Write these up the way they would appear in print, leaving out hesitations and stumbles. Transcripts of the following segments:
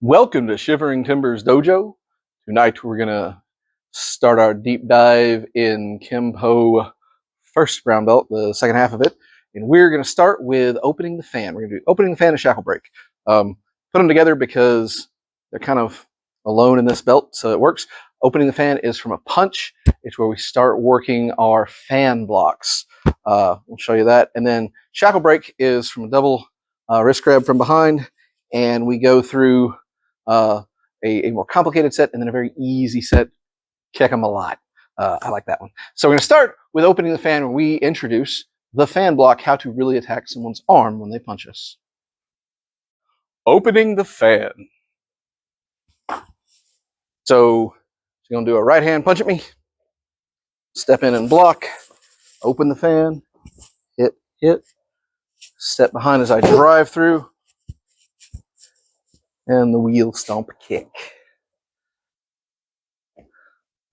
Welcome to Shivering Timbers Dojo. Tonight we're going to start our deep dive in Kenpo1st Brown Belt, the second half of it. And we're going to start with opening the fan. We're going to do opening the fan and shackle break. Put them together because they're kind of alone in this belt, so it works. Opening the fan is from a punch. It's where we start working our fan blocks. We'll show you that. And then shackle break is from a double wrist grab from behind. And we go through a more complicated set and then a very easy set. Kick them a lot. I like that one. So we're going to start with opening the fan, where we introduce the fan block, how to really attack someone's arm when they punch us. Opening the fan. So you're going to do a right hand punch at me, step in and block, open the fan, hit, step behind as I drive through, and the wheel stomp kick.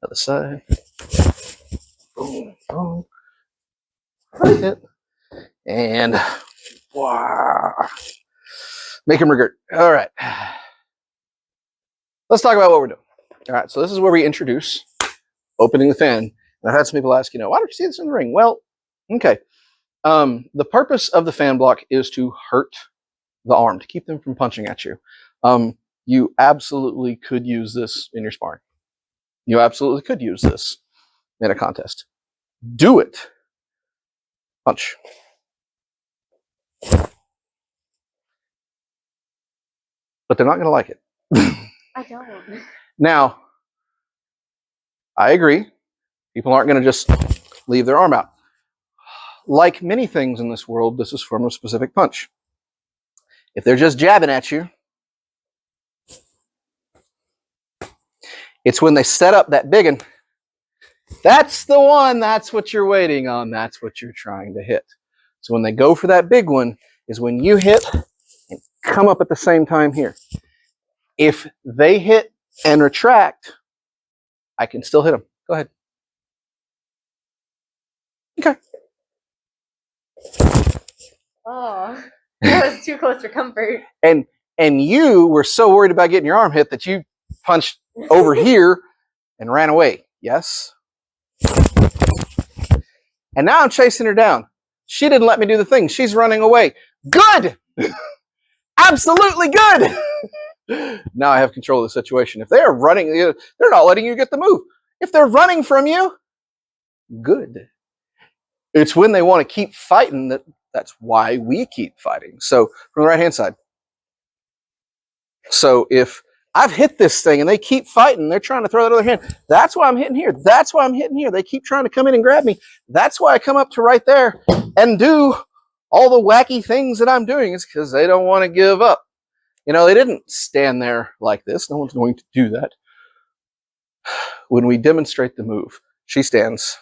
Other side. Boom, boom. Hit. And wow. Make him regret. All right. Let's talk about what we're doing. All right, so this is where we introduce opening the fan. And I've had some people ask, why don't you see this in the ring? Well, okay. The purpose of the fan block is to hurt the arm, to keep them from punching at you. You absolutely could use this in your sparring. You absolutely could use this in a contest. Do it. Punch. But they're not going to like it. I don't. Now, I agree. People aren't going to just leave their arm out. Like many things in this world, this is from a specific punch. If they're just jabbing at you, it's when they set up that big one. That's the one. That's what you're waiting on. That's what you're trying to hit. So when they go for that big one is when you hit and come up at the same time here. If they hit and retract, I can still hit them. Go ahead. Okay. Oh, that was too close for comfort. And you were so worried about getting your arm hit that you punched over here and ran away. Yes? And now I'm chasing her down. She didn't let me do the thing. She's running away. Good! Absolutely good! Now I have control of the situation. If they are running, they're not letting you get the move. If they're running from you, good. It's when they want to keep fighting that's why we keep fighting. So from the right-hand side. So if I've hit this thing and they keep fighting, they're trying to throw that other hand. That's why I'm hitting here. That's why I'm hitting here. They keep trying to come in and grab me. That's why I come up to right there and do all the wacky things that I'm doing. It's because they don't want to give up. They didn't stand there like this. No one's going to do that. When we demonstrate the move, she stands.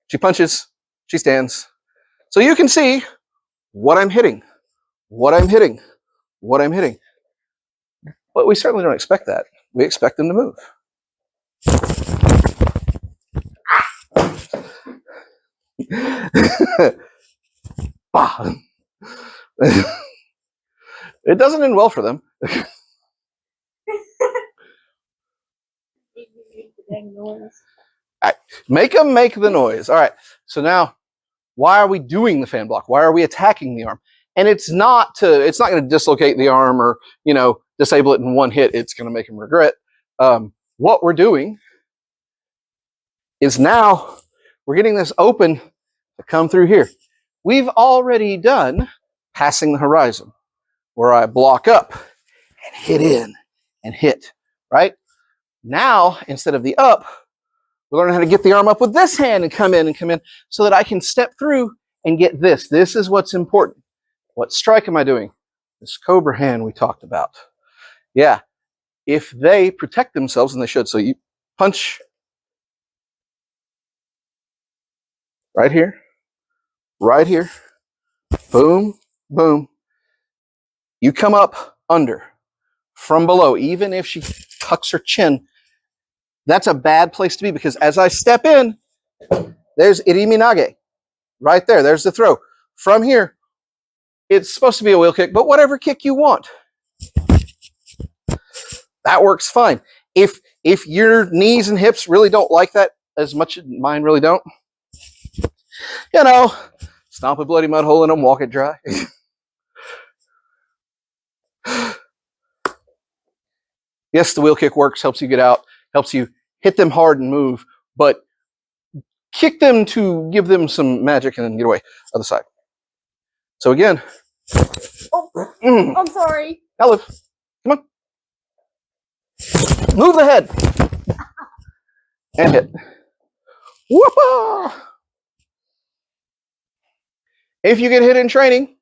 She punches. She stands. So you can see what I'm hitting, what I'm hitting, what I'm hitting. But we certainly don't expect that. We expect them to move. It doesn't end well for them. Make them make the noise. All right. So now, why are we doing the fan block? Why are we attacking the arm? And it's not going to dislocate the arm or, disable it in one hit. It's going to make them regret. What we're doing is now we're getting this open to come through here. We've already done passing the horizon, where I block up and hit in and hit, right? Now, instead of the up, we're learning how to get the arm up with this hand and come in so that I can step through and get this. This is what's important. What strike am I doing? This cobra hand we talked about. Yeah. If they protect themselves, and they should, so you punch right here, boom, boom. You come up under from below, even if she tucks her chin. That's a bad place to be, because as I step in, there's iriminage. Right there. There's the throw. From here, it's supposed to be a wheel kick, but whatever kick you want. that works fine. If your knees and hips really don't like that as much as mine really don't, you know, stomp a bloody mud hole in them, walk it dry. Yes, the wheel kick works, helps you get out, helps you hit them hard and move, but kick them to give them some magic and then get away. Other side. So again. Oh, I'm sorry. Olive, come on. Move the head. And hit. Whoop-ah! If you get hit in training,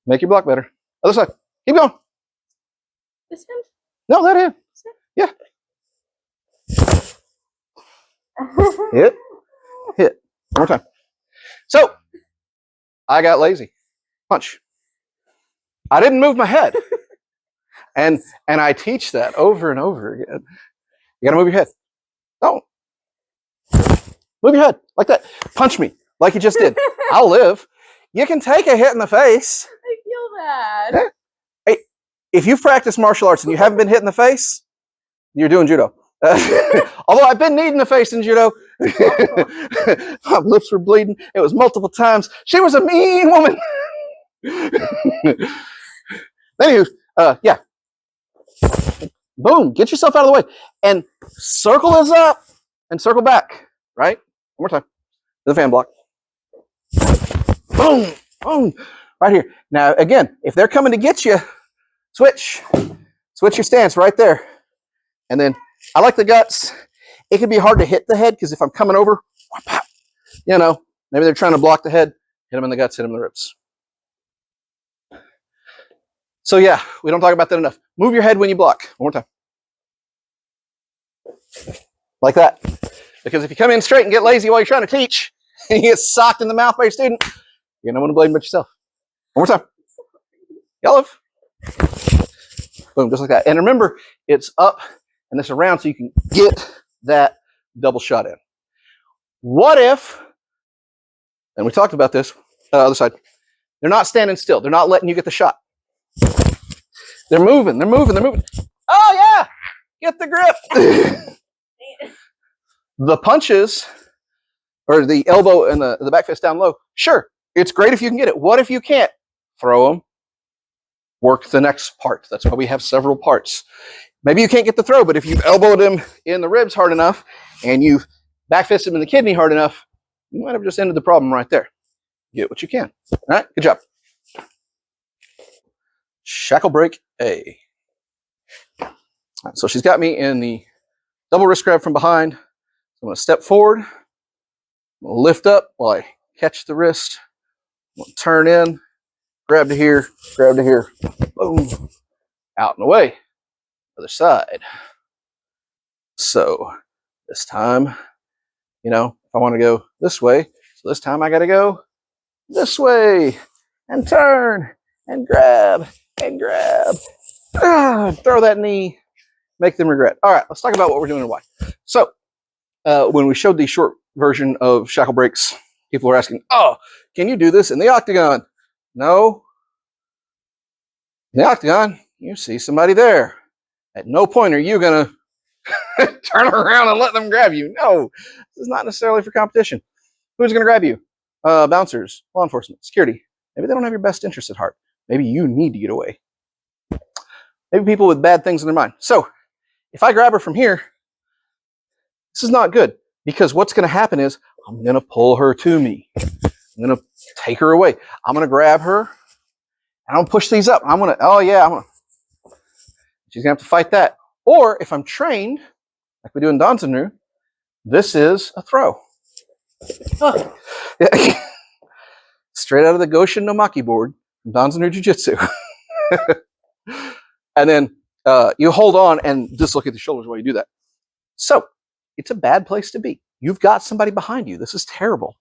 make your block better. Other side. Keep going. This one? No, that hand. Yeah. Hit. Hit. One more time. So, I got lazy. Punch. I didn't move my head. And I teach that over and over again. You gotta move your head. Don't. Move your head like that. Punch me like you just did. I'll live. You can take a hit in the face. I feel bad. Hey, if you've practiced martial arts and you haven't been hit in the face, you're doing judo. Although I've been kneed in the face in judo. My lips were bleeding. It was multiple times. She was a mean woman. Anywho, yeah. Boom. Get yourself out of the way. And circle is up and circle back. Right? One more time. To the fan block. Boom. Boom. Right here. Now, again, if they're coming to get you, switch. Switch your stance right there. And then I like the guts. It can be hard to hit the head because if I'm coming over, you know, maybe they're trying to block the head, hit them in the guts, hit them in the ribs. So yeah, we don't talk about that enough. Move your head when you block. One more time. Like that. Because if you come in straight and get lazy while you're trying to teach, and you get socked in the mouth by your student, you're no one to blame but yourself. One more time. Yellow. Boom, just like that. And remember, it's up and it's around so you can get that double shot in. What if, and we talked about this, other side, they're not standing still. They're not letting you get the shot. They're moving, they're moving, they're moving. Oh yeah, get the grip. The punches, or the elbow and the back fist down low, sure, it's great if you can get it. What if you can't? Throw them. Work the next part. That's why we have several parts. Maybe you can't get the throw, but if you've elbowed him in the ribs hard enough and you've back fisted him in the kidney hard enough, you might have just ended the problem right there. Get what you can. All right, good job. Shackle break A. All right, so she's got me in the double wrist grab from behind. I'm going to step forward, lift up while I catch the wrist. I'm going to turn in, grab to here, boom, out and away. Other side. So this time, you know, if I want to go this way, so this time I got to go this way and turn and grab and grab. Throw that knee, make them regret. All right, let's talk about what we're doing and why. So when we showed the short version of shackle breaks, people were asking, oh, can you do this in the octagon? No. In the octagon, you see somebody there. At no point are you going to turn around and let them grab you. No, this is not necessarily for competition. Who's going to grab you? Bouncers, law enforcement, security. Maybe they don't have your best interest at heart. Maybe you need to get away. Maybe people with bad things in their mind. So if I grab her from here, this is not good because what's going to happen is I'm going to pull her to me. I'm going to take her away. I'm going to grab her and I'm going to push these up. I'm going to, oh yeah, she's going to have to fight that. Or if I'm trained, like we do in Danzanryu, this is a throw. Oh. Yeah. Straight out of the Goshin no Maki board from Danzanryu Jiu-Jitsu. And then you hold on and dislocate the shoulders while you do that. So it's a bad place to be. You've got somebody behind you. This is terrible.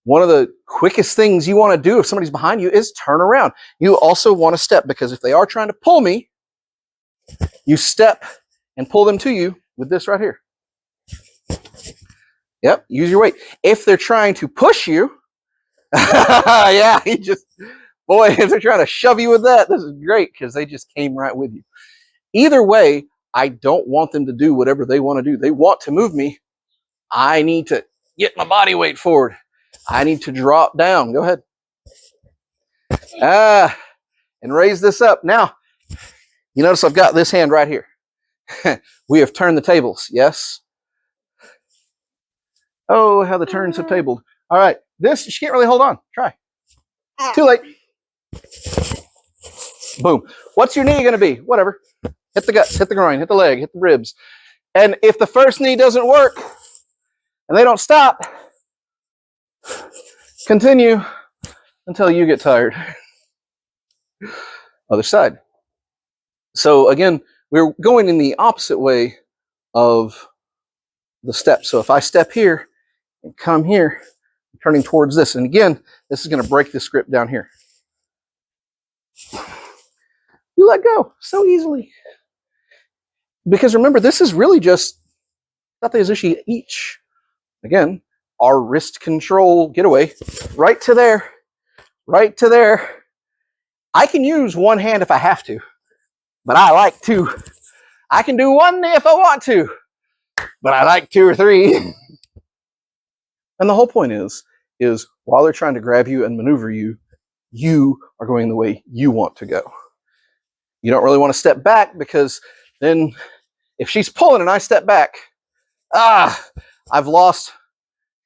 One of the quickest things you want to do if somebody's behind you is turn around. You also want to step because if they are trying to pull me, you step and pull them to you with this right here. Yep, use your weight. If they're trying to push you, yeah, boy, if they're trying to shove you with that, this is great because they just came right with you. Either way, I don't want them to do whatever they want to do. They want to move me. I need to get my body weight forward. I need to drop down. Go ahead. And raise this up. Now, you notice I've got this hand right here. We have turned the tables. Yes. Oh, how the turns have tabled. All right. This, she can't really hold on. Try. Too late. Boom. What's your knee going to be? Whatever. Hit the guts, hit the groin, hit the leg, hit the ribs. And if the first knee doesn't work and they don't stop, continue until you get tired. Other side. So again, we're going in the opposite way of the step. So if I step here and come here, I'm turning towards this. And again, this is going to break this grip down here. You let go so easily. Because remember, this is really just Tate each. Again, our wrist control getaway. Right to there. Right to there. I can use one hand if I have to. But I like two. I can do one if I want to. But I like two or three. And the whole point is while they're trying to grab you and maneuver you, you are going the way you want to go. You don't really want to step back because then if she's pulling and I step back, I've lost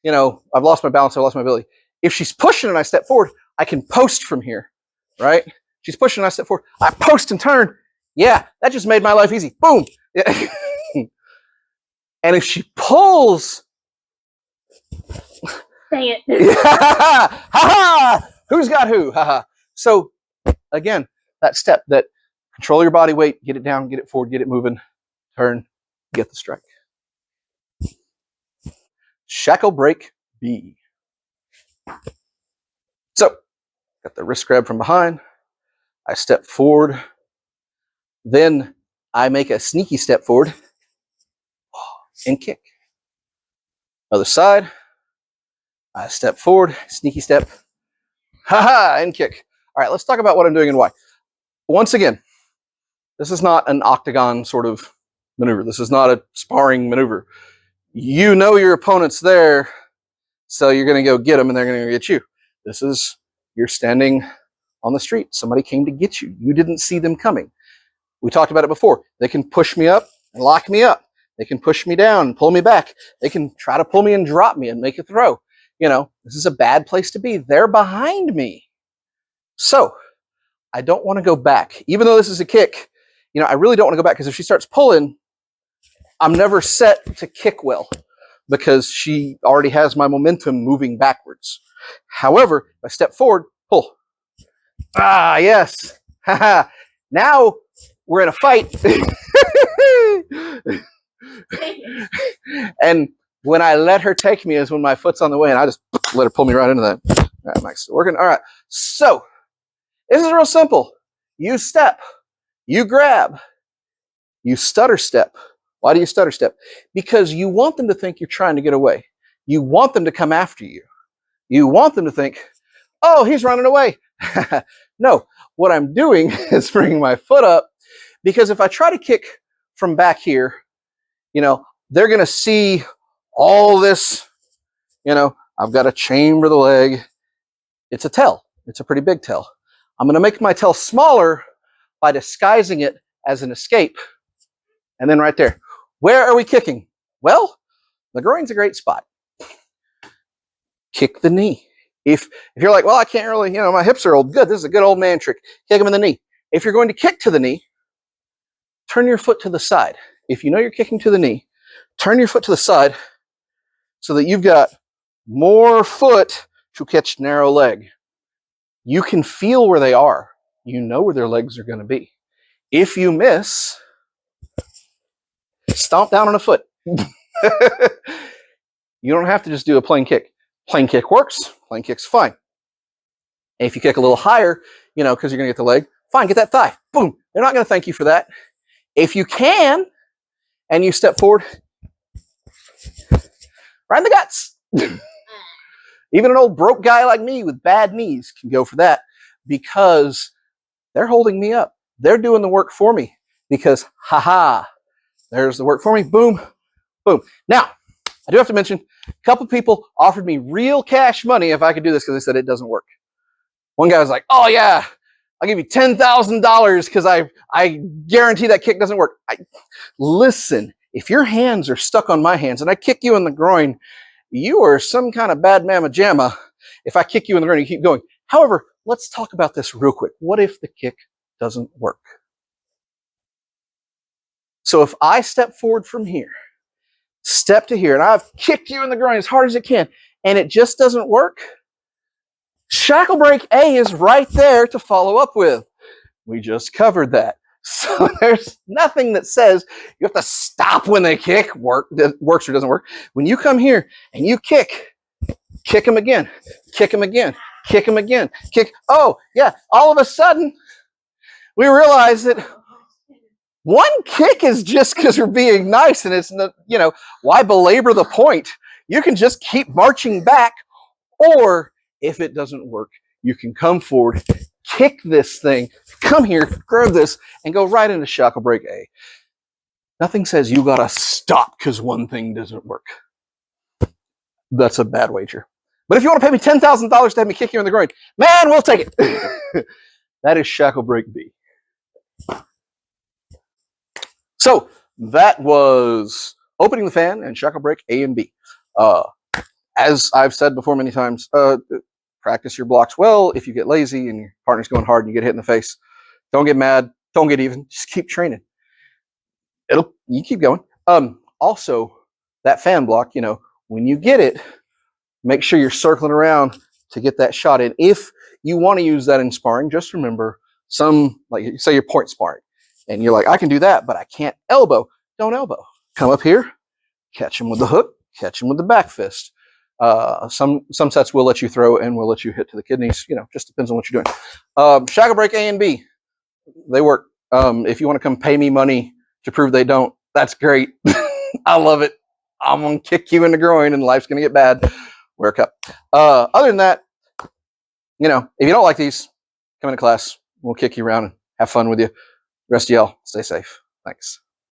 my balance, I've lost my ability. If she's pushing and I step forward, I can post from here, right? She's pushing and I step forward, I post and turn. Yeah, that just made my life easy. Boom. Yeah. And if she pulls, Dang it. ha ha, who's got who? Ha ha. So again, that step, that control your body weight, get it down, get it forward, get it moving, turn, get the strike. Shackle break B. So, got the wrist grab from behind. I step forward. Then I make a sneaky step forward and kick. Other side. I step forward, sneaky step, and kick. All right, let's talk about what I'm doing and why. Once again, this is not an octagon sort of maneuver. This is not a sparring maneuver. You know your opponent's there, so you're going to go get them and they're going to go get you. This is, you're standing on the street. Somebody came to get you. You didn't see them coming. We talked about it before. They can push me up and lock me up. They can push me down and pull me back. They can try to pull me and drop me and make a throw. You know, this is a bad place to be. They're behind me. So I don't want to go back. Even though this is a kick, you know, I really don't want to go back because if she starts pulling, I'm never set to kick well because she already has my momentum moving backwards. However, if I step forward, pull. Ah, yes. Now we're in a fight. And when I let her take me is when my foot's on the way and I just let her pull me right into that. All right, Mike's working. All right. So this is real simple. You step, you grab, you stutter step. Why do you stutter step? Because you want them to think you're trying to get away. You want them to come after you. You want them to think, oh, he's running away. No, what I'm doing is bringing my foot up because if I try to kick from back here, you know, they're going to see all this, you know, I've got to chamber the leg. It's a tail. It's a pretty big tail. I'm going to make my tail smaller by disguising it as an escape. And then right there. Where are we kicking? Well, the groin's a great spot. Kick the knee. If you're like, well, I can't really, you know, my hips are old. Good, this is a good old man trick. Kick them in the knee. If you're going to kick to the knee, turn your foot to the side. If you know you're kicking to the knee, turn your foot to the side so that you've got more foot to catch narrow leg. You can feel where they are. You know where their legs are going to be. If you miss, stomp down on a foot. You don't have to just do a plain kick. Plain kick works. Plain kick's fine. And if you kick a little higher, you know, because you're going to get the leg, fine, get that thigh. Boom. They're not going to thank you for that. If you can, and you step forward, right in the guts. Even an old broke guy like me with bad knees can go for that because they're holding me up. They're doing the work for me. because haha, there's the work for me. Boom, boom. Now, I do have to mention, a couple people offered me real cash money if I could do this because they said it doesn't work. One guy was like, oh yeah, I'll give you $10,000 because I guarantee that kick doesn't work. Listen, if your hands are stuck on my hands and I kick you in the groin, you are some kind of bad mamma jamma if I kick you in the groin and you keep going. However, let's talk about this real quick. What if the kick doesn't work? So if I step forward from here, step to here, and I've kicked you in the groin as hard as it can, and it just doesn't work, shackle break A is right there to follow up with. We just covered that. So there's nothing that says you have to stop when they kick, works or doesn't work. When you come here and you kick them again, kick them again, kick them again, kick. Oh, yeah, all of a sudden, we realize that one kick is just because we're being nice, and it's not, why belabor the point? You can just keep marching back, or if it doesn't work, you can come forward, kick this thing, come here, grab this, and go right into shackle break A. Nothing says you gotta stop because one thing doesn't work. That's a bad wager. But if you want to pay me $10,000 to have me kick you in the groin, man, we'll take it. That is shackle break B. So that was opening the fan and shackle break A and B. As I've said before many times, practice your blocks well. If you get lazy and your partner's going hard and you get hit in the face, don't get mad, don't get even, just keep training. You keep going. Also, that fan block, when you get it, make sure you're circling around to get that shot in. If you want to use that in sparring, just remember like say you're point sparring and you're like, I can do that, but I can't elbow. Don't elbow. Come up here, catch him with the hook, catch him with the back fist. Some sets will let you throw and will let you hit to the kidneys. Just depends on what you're doing. Shackle break A and B, they work. If you want to come pay me money to prove they don't, that's great. I love it. I'm gonna kick you in the groin and life's gonna get bad. Wear a cup. Other than that, if you don't like these, come into class. We'll kick you around and have fun with you. The rest of y'all, stay safe. Thanks.